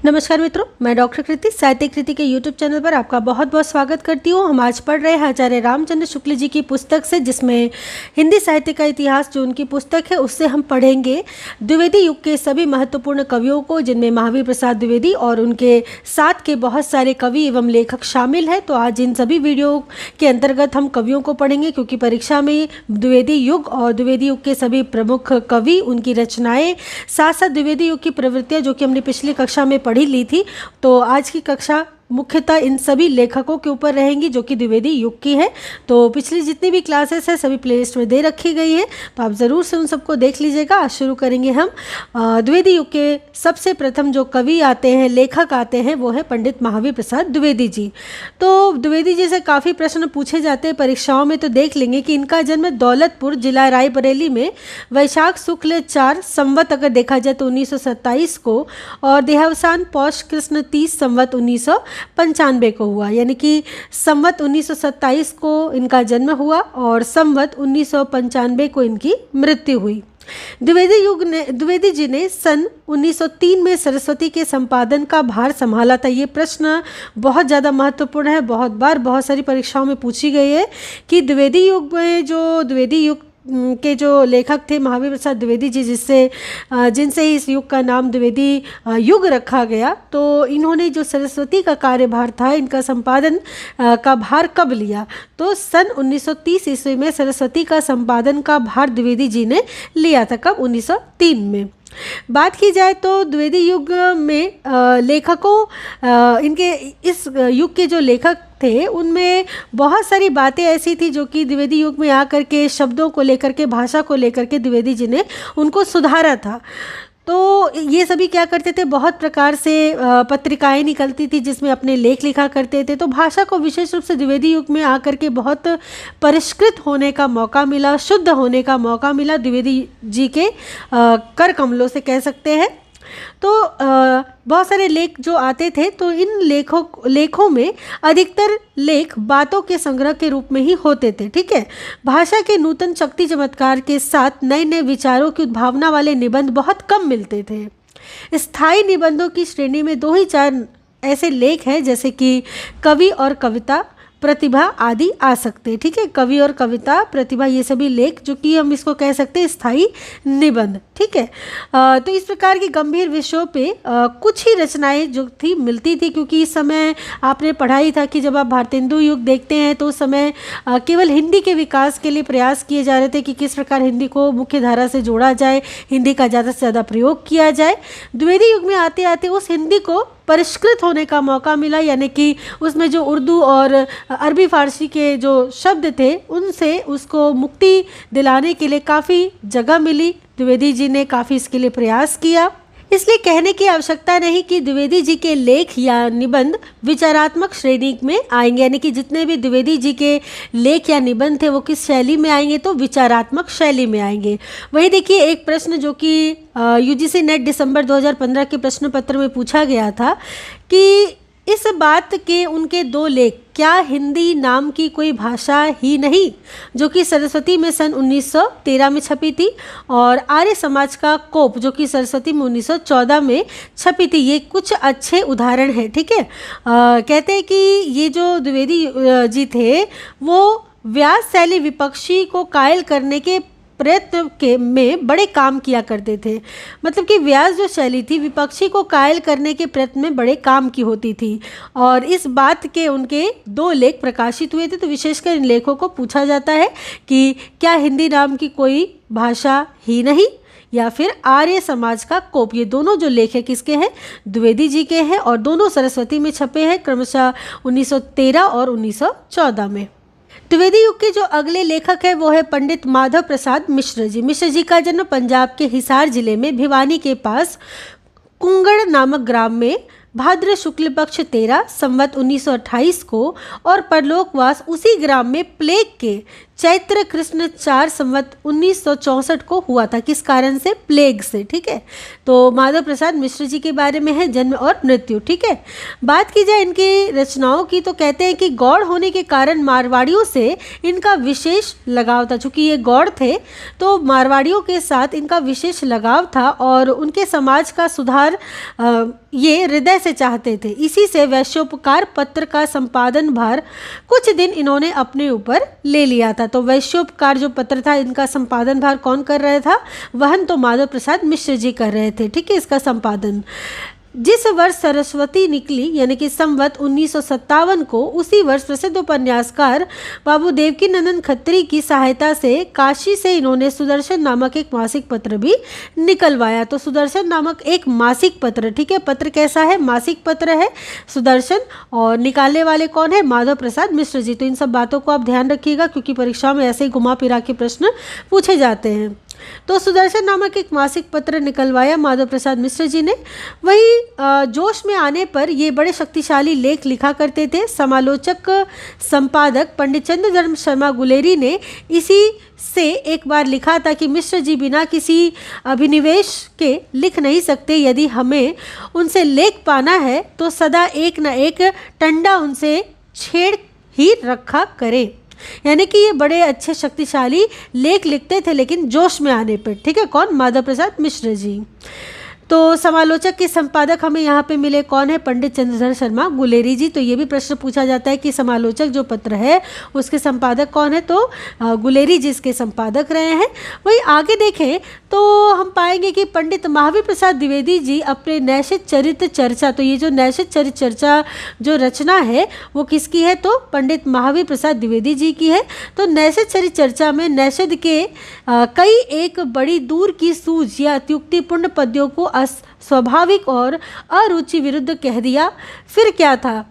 नमस्कार मित्रों, मैं डॉक्टर कृति साहित्य कृति के यूट्यूब चैनल पर आपका बहुत बहुत स्वागत करती हूँ। हम आज पढ़ रहे हैं आचार्य रामचंद्र शुक्ल जी की पुस्तक से, जिसमें हिंदी साहित्य का इतिहास जो उनकी पुस्तक है उससे हम पढ़ेंगे द्विवेदी युग के सभी महत्वपूर्ण कवियों को, जिनमें महावीर प्रसाद द्विवेदी और उनके साथ के बहुत सारे कवि एवं लेखक शामिल हैं। तो आज इन सभी वीडियो के अंतर्गत हम कवियों को पढ़ेंगे, क्योंकि परीक्षा में द्विवेदी युग और द्विवेदी युग के सभी प्रमुख कवि, उनकी रचनाएं, साथ साथ द्विवेदी युग की प्रवृत्तियाँ जो कि हमने पिछली कक्षा में पढ़ी ली थी। तो आज की कक्षा मुख्यतः इन सभी लेखकों के ऊपर रहेंगी जो कि द्विवेदी युग की है। तो पिछली जितनी भी क्लासेस है सभी प्लेलिस्ट में दे रखी गई है, तो आप ज़रूर से उन सबको देख लीजिएगा। आज शुरू करेंगे हम द्विवेदी युग के सबसे प्रथम जो कवि आते हैं, लेखक आते हैं, वो है पंडित महावीर प्रसाद द्विवेदी जी। तो द्विवेदी जी से काफ़ी प्रश्न पूछे जाते हैं परीक्षाओं में, तो देख लेंगे कि इनका जन्म दौलतपुर जिला रायबरेली में वैशाख शुक्ल 4 संवत अगर देखा जाए तो 1927 को, और देहावसान पौष कृष्ण 30 संवत 1995 को हुआ। यानी कि संवत 1927 को इनका जन्म हुआ और संवत 1995 को इनकी मृत्यु हुई। द्विवेदी जी ने सन 1903 में सरस्वती के संपादन का भार संभाला था। ये प्रश्न बहुत ज़्यादा महत्वपूर्ण है, बहुत बार बहुत सारी परीक्षाओं में पूछी गई है कि द्विवेदी युग में जो द्विवेदी युग के जो लेखक थे महावीर प्रसाद द्विवेदी जी, जिनसे इस युग का नाम द्विवेदी युग रखा गया, तो इन्होंने जो सरस्वती का कार्यभार था, इनका संपादन का भार कब लिया? तो सन 1930 ईस्वी में सरस्वती का संपादन का भार द्विवेदी जी ने लिया था। कब? 1903 में। बात की जाए तो द्विवेदी युग में लेखकों, इनके इस युग के जो लेखक थे उनमें बहुत सारी बातें ऐसी थी जो कि द्विवेदी युग में आकर के शब्दों को लेकर के, भाषा को लेकर के द्विवेदी जी ने उनको सुधारा था। तो ये सभी क्या करते थे, बहुत प्रकार से पत्रिकाएं निकलती थी जिसमें अपने लेख लिखा करते थे। तो भाषा को विशेष रूप से द्विवेदी युग में आकर के बहुत परिष्कृत होने का मौका मिला, शुद्ध होने का मौका मिला द्विवेदी जी के कर कमलों से कह सकते हैं। तो बहुत सारे लेख जो आते थे, तो इन लेखों में अधिकतर लेख बातों के संग्रह के रूप में ही होते थे। ठीक है, भाषा के नूतन शक्ति चमत्कार के साथ नए नए विचारों की उद्भावना वाले निबंध बहुत कम मिलते थे। स्थायी निबंधों की श्रेणी में 2 ही 4 ऐसे लेख हैं, जैसे कि कवि और कविता, प्रतिभा आदि आ सकते हैं। ठीक है, कवि और कविता, प्रतिभा, ये सभी लेख जो कि हम इसको कह सकते हैं स्थायी निबंध। ठीक है, तो इस प्रकार की गंभीर विषयों पे कुछ ही रचनाएं जो थी मिलती थी, क्योंकि इस समय आपने पढ़ाई था कि जब आप भारतेंदु युग देखते हैं तो उस समय केवल हिंदी के विकास के लिए प्रयास किए जा रहे थे कि किस प्रकार हिंदी को मुख्य धारा से जोड़ा जाए, हिंदी का ज़्यादा से ज़्यादा प्रयोग किया जाए। द्विवेदी युग में आते आते उस हिंदी को परिष्कृत होने का मौका मिला, यानी कि उसमें जो उर्दू और अरबी फारसी के जो शब्द थे उनसे उसको मुक्ति दिलाने के लिए काफ़ी जगह मिली। द्विवेदी जी ने काफ़ी इसके लिए प्रयास किया। इसलिए कहने की आवश्यकता नहीं कि द्विवेदी जी के लेख या निबंध विचारात्मक श्रेणी में आएंगे, यानी कि जितने भी द्विवेदी जी के लेख या निबंध थे वो किस शैली में आएंगे, तो विचारात्मक शैली में आएंगे। वही देखिए, एक प्रश्न जो कि यूजीसी नेट दिसंबर 2015 के प्रश्न पत्र में पूछा गया था कि इस बात के उनके 2 लेख, क्या हिंदी नाम की कोई भाषा ही नहीं, जो कि सरस्वती में सन 1913 में छपी थी, और आर्य समाज का कोप जो कि सरस्वती में 1914 में छपी थी, ये कुछ अच्छे उदाहरण हैं। ठीक है, कहते हैं कि ये जो द्विवेदी जी थे वो व्यास शैली विपक्षी को कायल करने के प्रयत्न के में बड़े काम किया करते थे। मतलब कि व्यास जो शैली थी विपक्षी को कायल करने के प्रयत्न में बड़े काम की होती थी, और इस बात के उनके 2 लेख प्रकाशित हुए थे। तो विशेषकर इन लेखों को पूछा जाता है कि क्या हिंदी नाम की कोई भाषा ही नहीं, या फिर आर्य समाज का कोप। ये दोनों जो लेख है किसके हैं? द्विवेदी जी के हैं, और दोनों सरस्वती में छपे हैं, क्रमशः 1913 और 1914 में। द्विवेदी युग के जो अगले लेखक है वो है पंडित माधव प्रसाद मिश्र जी। मिश्र जी का जन्म पंजाब के हिसार जिले में भिवानी के पास कुंगड़ नामक ग्राम में भाद्र शुक्ल पक्ष 13 संवत 1928 को, और परलोकवास उसी ग्राम में प्लेग के चैत्र कृष्ण 4 संवत 1964 को हुआ था। किस कारण से? प्लेग से। ठीक है, तो माधव प्रसाद मिश्र जी के बारे में है जन्म और मृत्यु। ठीक है, बात की जाए इनकी रचनाओं की तो कहते हैं कि गौड़ होने के कारण मारवाड़ियों से इनका विशेष लगाव था। चूँकि ये गौड़ थे तो मारवाड़ियों के साथ इनका विशेष लगाव था और उनके समाज का सुधार ये हृदय से चाहते थे। इसी से वैश्योपकार पत्र का संपादन भार कुछ दिन इन्होंने अपने ऊपर ले लिया था। तो वैश्योपकार जो पत्र था इनका संपादन भार कौन कर रहा था? वहन तो माधव प्रसाद मिश्र जी कर रहे थे। ठीक है, इसका संपादन जिस वर्ष सरस्वती निकली यानी कि संवत 1957 को, उसी वर्ष प्रसिद्ध उपन्यासकार बाबू देवकीनंदन खत्री की सहायता से काशी से इन्होंने सुदर्शन नामक एक मासिक पत्र भी निकलवाया। तो सुदर्शन नामक एक मासिक पत्र, ठीक है, पत्र कैसा है? मासिक पत्र है सुदर्शन, और निकालने वाले कौन है? माधव प्रसाद मिश्र जी। तो इन सब बातों को आप ध्यान रखिएगा क्योंकि परीक्षा में ऐसे ही घुमा फिरा के प्रश्न पूछे जाते हैं। तो सुदर्शन नामक एक मासिक पत्र निकलवाया माधव प्रसाद मिश्र जी ने। वही जोश में आने पर ये बड़े शक्तिशाली लेख लिखा करते थे। समालोचक संपादक पंडित चंद्रधर्म शर्मा गुलेरी ने इसी से एक बार लिखा था कि मिश्र जी बिना किसी अभिनिवेश के लिख नहीं सकते। यदि हमें उनसे लेख पाना है तो सदा एक न एक टंडा उनसे छेड़ ही रखा करें। यानी कि ये बड़े अच्छे शक्तिशाली लेख लिखते थे लेकिन जोश में आने पर। ठीक है, कौन? माधव प्रसाद मिश्र जी। तो समालोचक के संपादक हमें यहाँ पे मिले कौन है? पंडित चंद्रधर शर्मा गुलेरी जी। तो ये भी प्रश्न पूछा जाता है कि समालोचक जो पत्र है उसके संपादक कौन है? तो गुलेरी जी इसके संपादक रहे हैं। वही आगे देखें तो हम पाएंगे कि पंडित महावीर प्रसाद द्विवेदी जी अपने नैषध चरित्र चर्चा, तो ये जो नैषध चरित्र चर्चा जो रचना है वो किसकी है? तो पंडित महावीर प्रसाद द्विवेदी जी की है। तो नैषध चरित्र चर्चा में नैषध के कई एक बड़ी दूर की सूझ या अत्युक्तिपूर्ण पद्यों को अस्वाभाविक और अरुचि विरुद्ध कह दिया। फिर क्या था?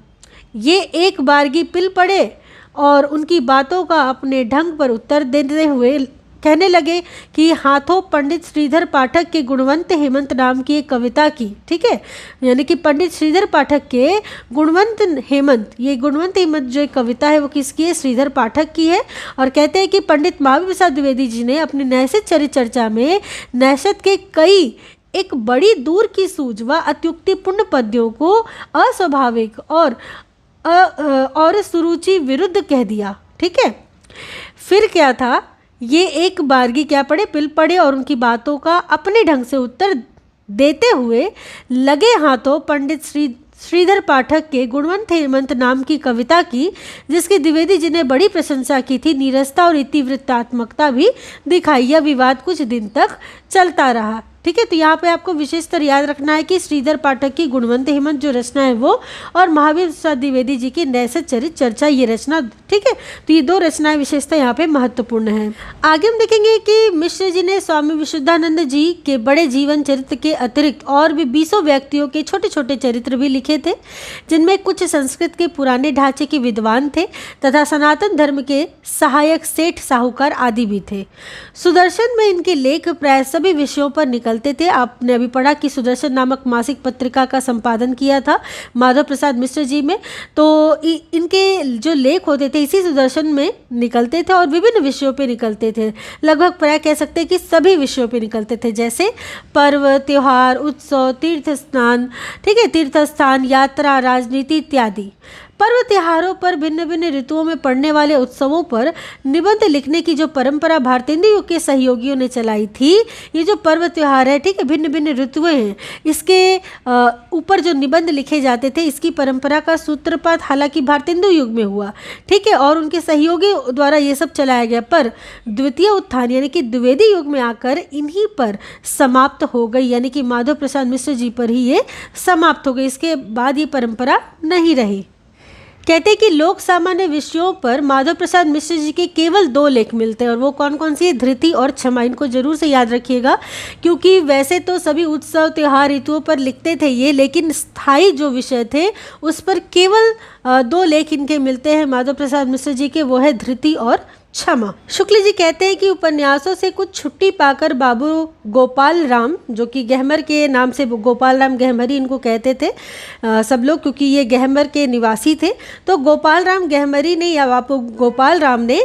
ये एक बारगी पिल पड़े और उनकी बातों का अपने ढंग पर उत्तर देते हुए कहने लगे कि हाथों पंडित श्रीधर पाठक के गुणवंत हेमंत नाम की एक कविता की। ठीक है, यानी कि पंडित श्रीधर पाठक के गुणवंत हेमंत, ये गुणवंत हेमंत जो एक कविता है वो किसकी है? श्रीधर पाठक की है। और कहते हैं कि पंडित महावीर प्रसाद द्विवेदी जी ने अपनी नैषध चरित्र चर्चा में नैषध के कई एक बड़ी दूर की सूझ व अत्युक्तिपूर्ण पद्यों को अस्वाभाविक और सुरुचि विरुद्ध कह दिया। ठीक है, फिर क्या था? ये एक बारगी क्या पड़े? पिल पड़े और उनकी बातों का अपने ढंग से उत्तर देते हुए लगे हाथों पंडित श्रीधर पाठक के गुणवंत हेमंत नाम की कविता की, जिसकी द्विवेदी जी ने बड़ी प्रशंसा की थी। नीरसता और इतिवृत्तात्मकता भी दिखाई। यह विवाद कुछ दिन तक चलता रहा। ठीक है, तो यहाँ पे आपको विशेषतर याद रखना है कि श्रीधर पाठक की गुणवंत हेमंत जो रचना है वो, और महावीर प्रसाद द्विवेदी जी की नैषध चरित्र चर्चा ये रचना। ठीक है, तो ये दो रचनाएं विशेषता यहाँ पे महत्वपूर्ण है। आगे हम देखेंगे कि मिश्र जी ने स्वामी विशुद्धानंद जी के बड़े जीवन चरित्र के अतिरिक्त और भी 20 व्यक्तियों के छोटे छोटे चरित्र भी लिखे थे, जिनमें कुछ संस्कृत के पुराने ढांचे के विद्वान थे तथा सनातन धर्म के सहायक सेठ साहूकार आदि भी थे। सुदर्शन में इनके लेख प्राय सभी विषयों पर निकलते थे। आपने अभी पढ़ा कि सुदर्शन नामक मासिक पत्रिका का संपादन किया था माधव प्रसाद मिश्र जी में। तो इनके जो लेख होते थे इसी सुदर्शन में निकलते थे और विभिन्न विषयों पे निकलते थे। लगभग प्राय कह सकते हैं कि सभी विषयों पे निकलते थे, जैसे पर्व, त्योहार, उत्सव, तीर्थ स्नान, ठीक है, तीर्थ स्थान, यात्रा, राजनीति इत्यादि। पर्व त्योहारों पर, भिन्न भिन्न ऋतुओं में पड़ने वाले उत्सवों पर निबंध लिखने की जो परंपरा भारतेंदु युग के सहयोगियों ने चलाई थी, ये जो पर्व त्योहार है, ठीक है, भिन्न भिन्न ऋतुएं हैं, इसके ऊपर जो निबंध लिखे जाते थे, इसकी परंपरा का सूत्रपात हालांकि भारतेंदु युग में हुआ, ठीक है, और उनके सहयोगी द्वारा ये सब चलाया गया, पर द्वितीय उत्थान यानी कि द्विवेदी युग में आकर इन्हीं पर समाप्त हो गई, यानी कि माधव प्रसाद मिश्र जी पर ही ये समाप्त हो गई। इसके बाद ये परंपरा नहीं रही। कहते हैं कि लोक सामान्य विषयों पर माधव प्रसाद मिश्र जी के केवल 2 लेख मिलते हैं, और वो कौन कौन सी है? धृति और क्षमा। इनको जरूर से याद रखिएगा, क्योंकि वैसे तो सभी उत्सव त्योहार ऋतुओं पर लिखते थे ये, लेकिन स्थायी जो विषय थे उस पर केवल 2 लेख इनके मिलते हैं माधव प्रसाद मिश्र जी के, वो है धृति और क्षमा। शुक्ल जी कहते हैं कि उपन्यासों से कुछ छुट्टी पाकर बाबू गोपाल राम, जो कि गहमर के नाम से गोपाल राम गहमरी इनको कहते थे सब लोग, क्योंकि ये गहमर के निवासी थे, तो गोपाल राम गहमरी ने या बाबू गोपाल राम ने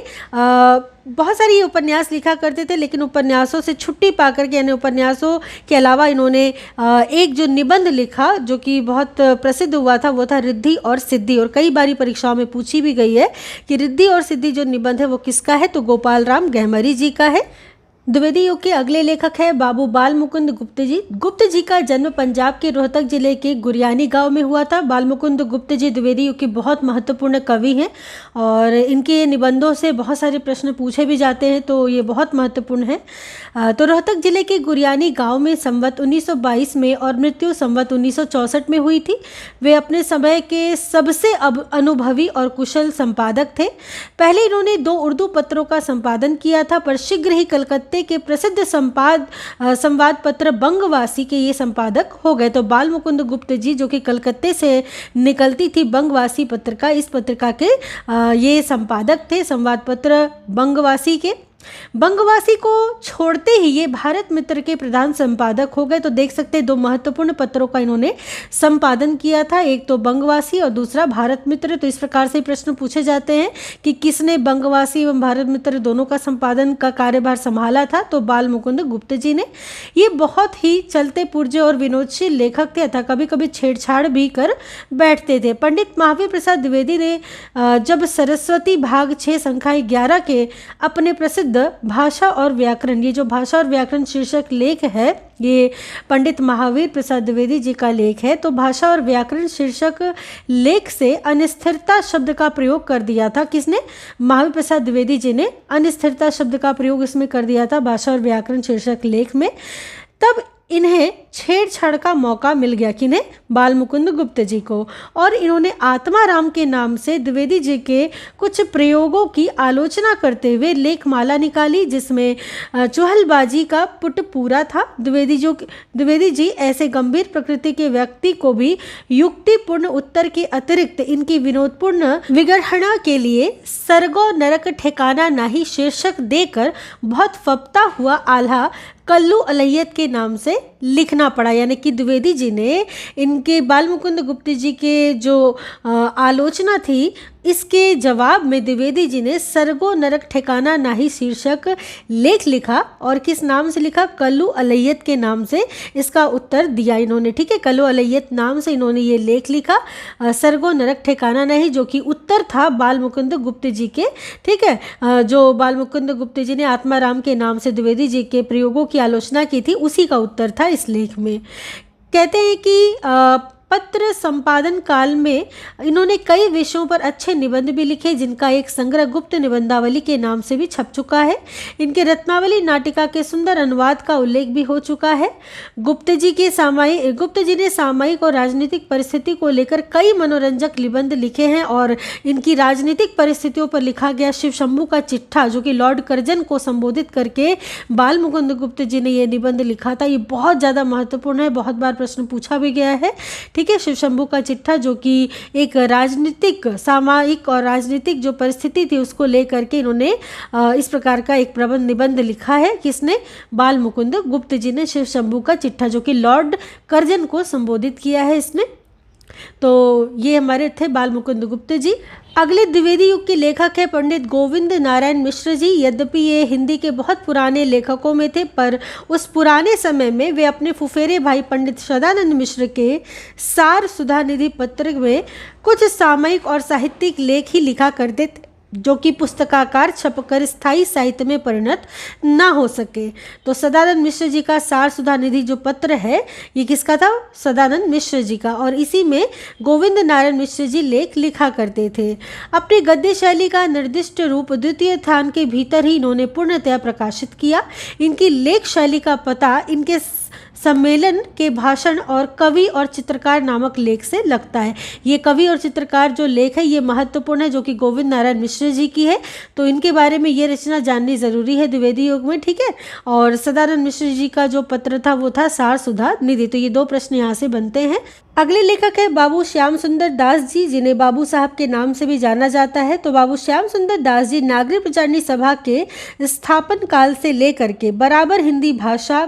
बहुत सारी ये उपन्यास लिखा करते थे, लेकिन उपन्यासों से छुट्टी पा करके, यानी उपन्यासों के अलावा इन्होंने एक जो निबंध लिखा जो कि बहुत प्रसिद्ध हुआ था, वो था रिद्धि और सिद्धि। और कई बारी परीक्षाओं में पूछी भी गई है कि रिद्धि और सिद्धि जो निबंध है वो किसका है, तो गोपाल राम गहमरी जी का है। द्विवेदी युग के अगले लेखक है बाबू बाल मुकुंद गुप्त जी। गुप्त जी का जन्म पंजाब के रोहतक जिले के गुरियानी गांव में हुआ था। बाल मुकुंद गुप्त जी द्विवेदी युग के बहुत महत्वपूर्ण कवि हैं और इनके निबंधों से बहुत सारे प्रश्न पूछे भी जाते हैं, तो ये बहुत महत्वपूर्ण है। तो रोहतक जिले के गुरियानी गांव में संवत 1922 में और मृत्यु संवत 1964 में हुई थी। वे अपने समय के सबसे अनुभवी और कुशल संपादक थे। पहले इन्होंने 2 उर्दू पत्रों का संपादन किया था, पर शीघ्र ही कलकत्ते के प्रसिद्ध संवाद पत्र बंगवासी के ये संपादक हो गए। तो बाल मुकुंद गुप्त जी जो कि कलकत्ते से निकलती थी बंगवासी पत्रिका, इस पत्रिका के ये संपादक थे, संवाद पत्र बंगवासी के। बंगवासी को छोड़ते ही ये भारत मित्र के प्रधान संपादक हो गए। तो देख सकते हैं 2 महत्वपूर्ण पत्रों का इन्होंने संपादन किया था, एक तो बंगवासी और दूसरा भारत मित्र। तो इस प्रकार से प्रश्न पूछे जाते हैं कि किसने बंगवासी एवं भारत मित्र दोनों का संपादन का कार्यभार संभाला था, तो बाल मुकुंद गुप्त जी ने। ये बहुत ही चलते पुर्जे और विनोदशील लेखक थे तथा कभी कभी छेड़छाड़ भी कर बैठते थे। पंडित महावीर प्रसाद द्विवेदी ने जब सरस्वती भाग 6 संख्या 11 के अपने प्रसिद्ध भाषा और व्याकरण, ये जो भाषा और व्याकरण शीर्षक लेख है, ये पंडित महावीर प्रसाद द्विवेदी जी का लेख है। तो भाषा और व्याकरण शीर्षक लेख से अनिस्थिरता शब्द का प्रयोग कर दिया था। किसने? महावीर प्रसाद द्विवेदी जी ने अनिस्थिरता शब्द का प्रयोग इसमें कर दिया था भाषा और व्याकरण शीर्षक लेख में। तब इन्हें छेड़छाड़ का मौका मिल गया, किन्हें? बाल मुकुंद गुप्त जी को। और इन्होंने आत्माराम के नाम से द्विवेदी जी के कुछ प्रयोगों की आलोचना करते हुए लेखमाला निकाली, जिसमें चुहलबाजी का पुट पूरा था। द्विवेदी जी ऐसे गंभीर प्रकृति के व्यक्ति को भी युक्तिपूर्ण उत्तर के अतिरिक्त इनकी विनोदपूर्ण विगड़ना के लिए सरगो नरक ठिकाना नाही शीर्षक देकर बहुत फपता हुआ आल्हा कल्लू अलैयत के नाम से लिखना पड़ा। यानी कि द्विवेदी जी ने इनके बाल मुकुंद गुप्त जी के जो आलोचना थी, इसके जवाब में द्विवेदी जी ने सरगो नरक ठिकाना नाही शीर्षक लेख लिखा। और किस नाम से लिखा? कल्लू अलैयत के नाम से इसका उत्तर दिया इन्होंने। ठीक है, कल्लू अलैयत नाम से इन्होंने ये लेख लिखा, सरगो नरक ठिकाना नहीं, जो कि उत्तर था बाल मुकुंद गुप्त जी के। ठीक है, जो बाल मुकुंद गुप्त जी ने आत्माराम के नाम से द्विवेदी जी के प्रयोगों की आलोचना की थी, उसी का उत्तर था इस लेख में। कहते हैं कि पत्र संपादन काल में इन्होंने कई विषयों पर अच्छे निबंध भी लिखे, जिनका एक संग्रह गुप्त निबंधावली के नाम से भी छप चुका है। इनके रत्नावली नाटिका के सुंदर अनुवाद का उल्लेख भी हो चुका है। गुप्त जी ने सामयिक और राजनीतिक परिस्थिति को लेकर कई मनोरंजक निबंध लिखे हैं। और इनकी राजनीतिक परिस्थितियों पर लिखा गया शिव शंभू का चिट्ठा, जो कि लॉर्ड कर्जन को संबोधित करके बाल मुकुंद गुप्त जी ने ये निबंध लिखा था, ये बहुत ज़्यादा महत्वपूर्ण है, बहुत बार प्रश्न पूछा भी गया है। ठीक है, शिव शंभू का चिट्ठा, जो कि एक राजनीतिक, सामाजिक और राजनीतिक जो परिस्थिति थी उसको लेकर के इन्होंने इस प्रकार का एक प्रबंध निबंध लिखा है। किसने? बाल मुकुंद गुप्त जी ने शिव शंभू का चिट्ठा, जो कि लॉर्ड कर्जन को संबोधित किया है इसने। तो ये हमारे थे बाल मुकुंद गुप्त जी। अगले द्विवेदी युग के लेखक है पंडित गोविंद नारायण मिश्र जी। यद्यपि ये हिंदी के बहुत पुराने लेखकों में थे, पर उस पुराने समय में वे अपने फुफेरे भाई पंडित सदानंद मिश्र के सार सुधा निधि पत्र में कुछ सामयिक और साहित्यिक लेख ही लिखा करते थे, जो कि पुस्तकाकार छपकर स्थायी साहित्य में परिणत ना हो सके। तो सदानंद मिश्र जी का सार सुधा निधि जो पत्र है, ये किसका था? सदानंद मिश्र जी का। और इसी में गोविंद नारायण मिश्र जी लेख लिखा करते थे। अपनी गद्य शैली का निर्दिष्ट रूप द्वितीय थान के भीतर ही इन्होंने पूर्णतया प्रकाशित किया। इनकी लेख शैली का पता इनके सम्मेलन के भाषण और कवि और चित्रकार नामक लेख से लगता है। ये कवि और चित्रकार जो लेख है ये महत्वपूर्ण है, जो कि गोविंद नारायण मिश्र जी की है। तो इनके बारे में ये रचना जाननी जरूरी है द्विवेदी युग में। ठीक है, और सदानंद मिश्र जी का जो पत्र था वो था सार सुधा निधि। तो ये 2 प्रश्न यहाँ से बनते हैं। अगले लेखक है बाबू श्याम सुंदर दास जी, जिन्हें बाबू साहब के नाम से भी जाना जाता है। तो बाबू श्याम सुंदर दास जी नागरिक प्रचारणी सभा के स्थापन काल से लेकर के बराबर हिंदी भाषा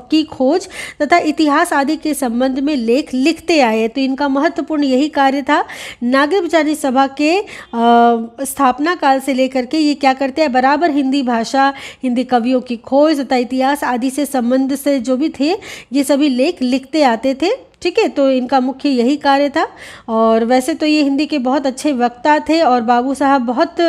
की खोज तथा इतिहास आदि के संबंध में लेख लिखते आए। तो इनका महत्वपूर्ण यही कार्य था। नागरिक विचारणी सभा के स्थापना काल से लेकर के ये क्या करते हैं, बराबर हिंदी भाषा, हिंदी कवियों की खोज तथा इतिहास आदि से संबंध से जो भी थे ये सभी लेख लिखते आते थे। ठीक है, तो इनका मुख्य यही कार्य था। और वैसे तो ये हिंदी के बहुत अच्छे वक्ता थे और बाबू साहब बहुत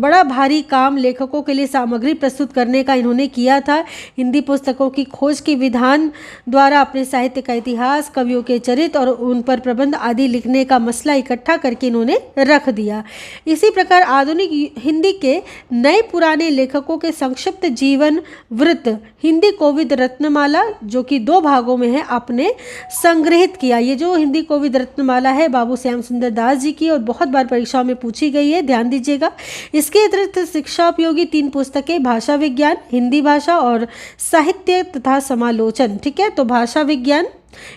बड़ा भारी काम लेखकों के लिए सामग्री प्रस्तुत करने का इन्होंने किया था। हिंदी पुस्तकों की खोज के विधान द्वारा अपने साहित्य का इतिहास, कवियों के चरित्र और उन पर प्रबंध आदि लिखने का मसला इकट्ठा करके इन्होंने रख दिया। इसी प्रकार आधुनिक हिंदी के नए पुराने लेखकों के संक्षिप्त जीवन वृत्त हिंदी कोविद रत्नमाला, जो कि 2 भागों में है, आपने संग्रहित किया। ये जो हिंदी कोविद रत्नमाला है बाबू श्याम सुंदर दास जी की और बहुत बार परीक्षाओं में पूछी गई है, ध्यान दीजिएगा। इसके अतिरिक्त शिक्षा उपयोगी 3 पुस्तकें, भाषा विज्ञान, हिंदी भाषा और साहित्य तथा समालोचन। ठीक है, तो भाषा विज्ञान,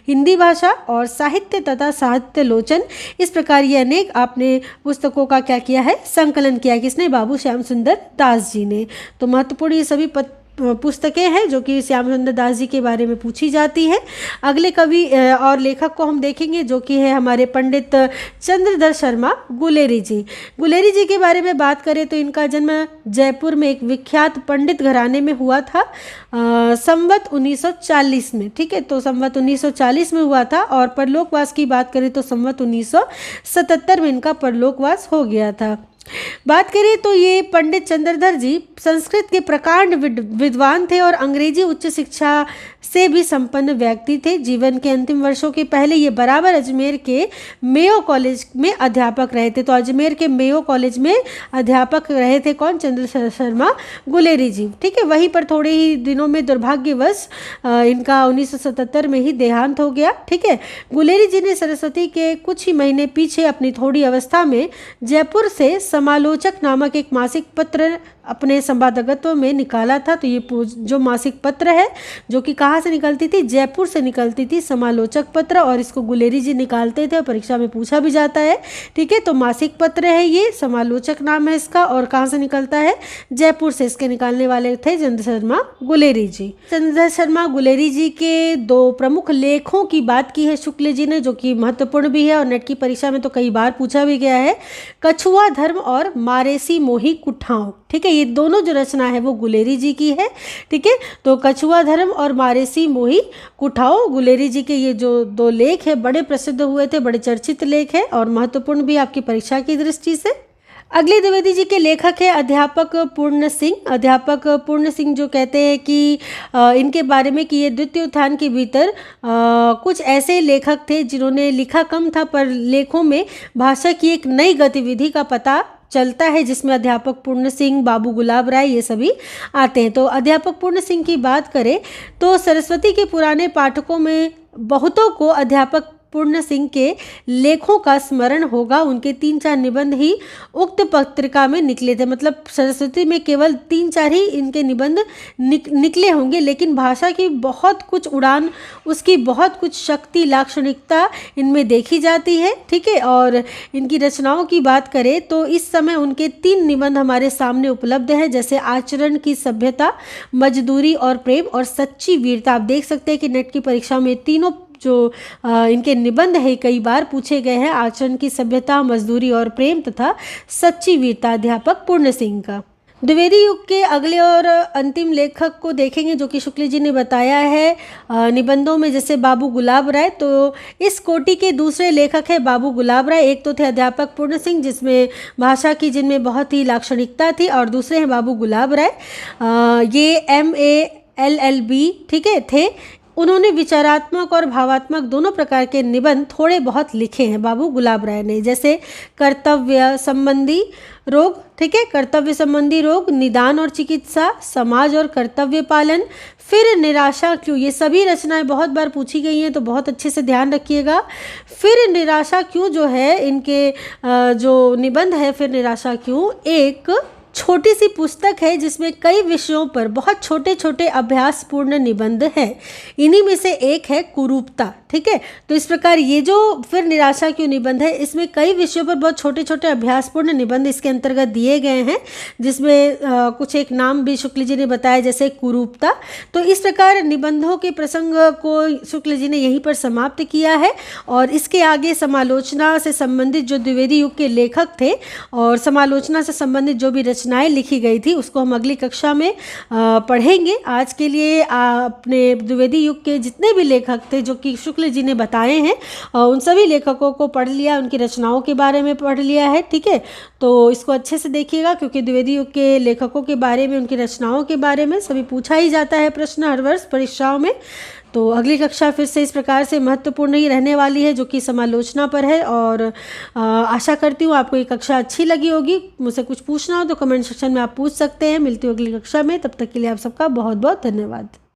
हिंदी भाषा और साहित्य तथा साहित्यालोचन, इस प्रकार ये अनेक आपने पुस्तकों का क्या किया है, संकलन किया। किसने? बाबू श्याम सुंदर दास जी ने। तो महत्वपूर्ण ये सभी पुस्तकें हैं जो कि श्याम सुंदर दास जी के बारे में पूछी जाती है। अगले कवि और लेखक को हम देखेंगे जो कि है हमारे पंडित चंद्रधर शर्मा गुलेरी जी। गुलेरी जी के बारे में बात करें तो इनका जन्म जयपुर में एक विख्यात पंडित घराने में हुआ था संवत 1940 में। ठीक है, तो संवत 1940 में हुआ था। और परलोकवास की बात करें तो संवत 1977 में इनका परलोकवास हो गया था। बात करें तो ये पंडित चंद्रधर जी संस्कृत के प्रकांड विद्वान थे और अंग्रेजी उच्च शिक्षा से भी संपन्न व्यक्ति थे। जीवन के अंतिम वर्षों के पहले ये बराबर अजमेर के मेयो कॉलेज में अध्यापक रहे थे। तो अजमेर के मेयो कॉलेज में अध्यापक रहे थे कौन? चंद्र शर्मा गुलेरी जी। ठीक है, वहीं पर थोड़े ही दिनों में दुर्भाग्यवश इनका 1977 में ही देहांत हो गया। ठीक है, गुलेरी जी ने सरस्वती के कुछ ही महीने पीछे अपनी थोड़ी अवस्था में जयपुर से समालोचक नामक एक मासिक पत्र अपने संपादकत्व में निकाला था। तो ये जो मासिक पत्र है जो कि कहाँ से निकलती थी? जयपुर से निकलती थी, समालोचक पत्र। और इसको गुलेरी जी निकालते थे और परीक्षा में पूछा भी जाता है। ठीक है, तो मासिक पत्र है ये, समालोचक नाम है इसका और कहाँ से निकलता है? जयपुर से। इसके निकालने वाले थे चंद्र शर्मा गुलेरी जी। चंद्र शर्मा गुलेरी जी के 2 प्रमुख लेखों की बात की है शुक्ल जी ने, जो कि महत्वपूर्ण भी है और नेट की परीक्षा में तो कई बार पूछा भी गया है। कछुआ धर्म और मारेसी मोही कुठाओं। ठीक है, ये दोनों जो रचना है वो गुलेरी जी की है। ठीक है, तो कछुआ धर्म और मारेसी मोही कुठाओ गुलेरी जी के ये जो 2 लेख है बड़े प्रसिद्ध हुए थे, बड़े चर्चित लेख है और महत्वपूर्ण भी आपकी परीक्षा की दृष्टि से। अगले द्विवेदी जी के लेखक है अध्यापक पूर्ण सिंह। अध्यापक पूर्ण सिंह जो कहते हैं कि इनके बारे में कि ये द्वितीय उत्थान के भीतर कुछ ऐसे लेखक थे जिन्होंने लिखा कम था पर लेखों में भाषा की एक नई गतिविधि का पता चलता है, जिसमें अध्यापक पूर्ण सिंह, बाबू गुलाब राय ये सभी आते हैं। तो अध्यापक पूर्ण सिंह की बात करें तो सरस्वती के पुराने पाठकों में बहुतों को अध्यापक पूर्ण सिंह के लेखों का स्मरण होगा। उनके 3-4 निबंध ही उक्त पत्रिका में निकले थे। मतलब सरस्वती में केवल 3-4 ही इनके निबंध निकले होंगे, लेकिन भाषा की बहुत कुछ उड़ान, उसकी बहुत कुछ शक्ति, लाक्षणिकता इनमें देखी जाती है। ठीक है, और इनकी रचनाओं की बात करें तो इस समय उनके 3 निबंध हमारे सामने उपलब्ध हैं, जैसे आचरण की सभ्यता, मजदूरी और प्रेम और सच्ची वीरता। आप देख सकते हैं कि नेट की परीक्षा में तीनों जो इनके निबंध है कई बार पूछे गए हैं, आचरण की सभ्यता, मजदूरी और प्रेम तथा सच्ची वीरता, अध्यापक पूर्ण सिंह का। द्विवेदी युग के अगले और अंतिम लेखक को देखेंगे जो कि शुक्ल जी ने बताया है निबंधों में, जैसे बाबू गुलाब राय। तो इस कोटि के दूसरे लेखक है बाबू गुलाब राय। एक तो थे अध्यापक पूर्ण सिंह जिसमें भाषा की जिनमें बहुत ही लाक्षणिकता थी, और दूसरे हैं बाबू गुलाब राय। ये MA LLB ठीक है थे। उन्होंने विचारात्मक और भावात्मक दोनों प्रकार के निबंध थोड़े बहुत लिखे हैं बाबू गुलाब राय ने, जैसे कर्तव्य संबंधी रोग, ठीक है, कर्तव्य संबंधी रोग, निदान और चिकित्सा, समाज और कर्तव्य पालन, फिर निराशा क्यों। ये सभी रचनाएं बहुत बार पूछी गई हैं, तो बहुत अच्छे से ध्यान रखिएगा। फिर निराशा क्यों जो है, इनके जो निबंध है फिर निराशा क्यों, एक छोटी सी पुस्तक है जिसमें कई विषयों पर बहुत छोटे छोटे अभ्यासपूर्ण निबंध हैं। इन्हीं में से एक है कुरूपता। ठीक है। तो इस प्रकार ये जो फिर निराशा क्यों निबंध है, इसमें कई विषयों पर बहुत छोटे छोटे अभ्यासपूर्ण निबंध इसके अंतर्गत दिए गए हैं, जिसमें कुछ एक नाम भी शुक्ल जी ने बताया, जैसे कुरूपता। तो इस प्रकार निबंधों के प्रसंग को शुक्ल जी ने यहीं पर समाप्त किया है। और इसके आगे समालोचना से संबंधित जो द्विवेदी युग के लेखक थे और समालोचना से संबंधित जो भी रचनाएं लिखी गई थी, उसको हम अगली कक्षा में पढ़ेंगे। आज के लिए अपने द्विवेदी युग के जितने भी लेखक थे जो कि शुक्ल जी ने बताए हैं, उन सभी लेखकों को पढ़ लिया, उनकी रचनाओं के बारे में पढ़ लिया है, ठीक है। तो इसको अच्छे से देखिएगा, क्योंकि द्विवेदी युग के लेखकों के बारे में, उनकी रचनाओं के बारे में सभी पूछा ही जाता है प्रश्न हर वर्ष परीक्षाओं में। तो अगली कक्षा फिर से इस प्रकार से महत्वपूर्ण ही रहने वाली है, जो कि समालोचना पर है। और आशा करती हूँ आपको ये कक्षा अच्छी लगी होगी। मुझसे कुछ पूछना हो तो कमेंट सेक्शन में आप पूछ सकते हैं। मिलती हूँ अगली कक्षा में, तब तक के लिए आप सबका बहुत बहुत धन्यवाद।